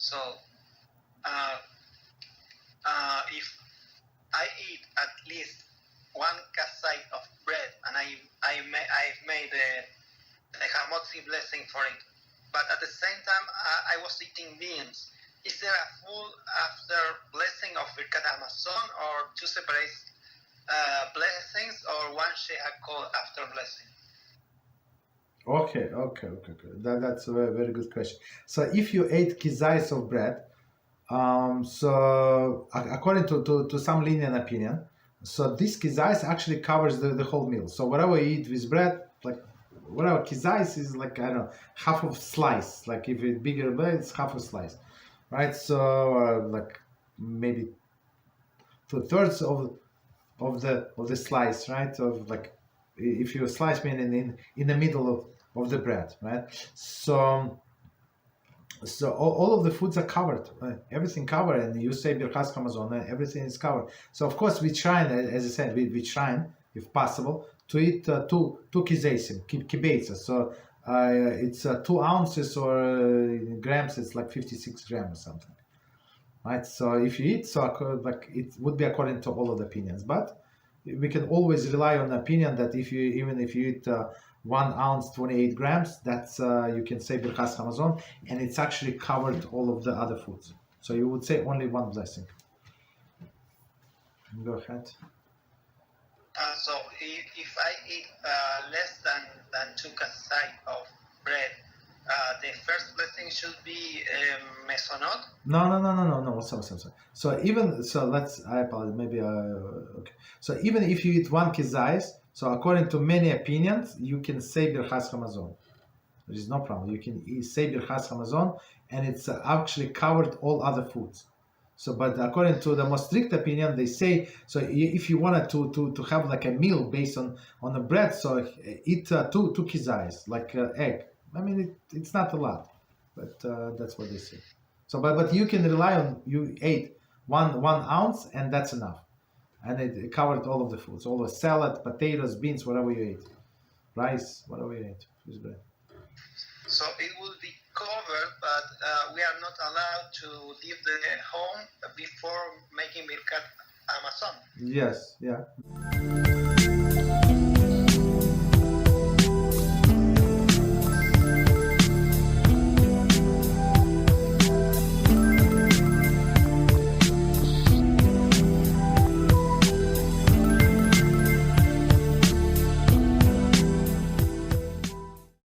So uh, if I eat at least one kasai of bread, and I've made the hamotzi blessing for it, but at the same time I was eating beans. Is there a full after blessing of Birkat Hamazon, or two separate blessings, or one shehakol after blessing? Okay. That's a very good question. So if you ate kizais of bread, so according to some lenient opinion, so this kizais actually covers the whole meal. So whatever you eat with bread, like whatever kizais is, like, I don't know, half of slice. Like if it's bigger bread, it's half a slice, right? So like maybe 2/3 of the slice, right? Of like, if you slice meaning in the middle of the bread, right? So all of the foods are covered, everything covered, and you say Birchas Hamazon, everything is covered. So of course we try, as I said, we try, if possible, to eat two kizaisim, kibeitza. So it's 2 ounces, or grams, it's like 56 grams or something, right? So if you eat, so like it would be according to all of the opinions, but we can always rely on the opinion that even if you eat 1 ounce 28 grams, that's you can say Birchas Hamazon, and it's actually covered all of the other foods. So you would say only one blessing. Go ahead. So if I eat less than 2 kasai of bread, the first blessing should be mesonot. No. So even so, I apologize. Maybe okay. So even if you eat one kizais, so according to many opinions, you can say Birchas Hamazon. There is no problem. You can say Birchas Hamazon, and it's actually covered all other foods. So, but according to the most strict opinion, they say, so if you wanted to have like a meal based on the bread, so eat two kizais, like egg. I mean, it's not a lot, but that's what they say. So, but you can rely on, you ate one ounce, and that's enough, and it covered all of the foods, all the salad, potatoes, beans, whatever you ate, rice, whatever you ate with bread. So it will be covered, but we are not allowed to leave the home before making Birkat Hamazon. Yes, yeah.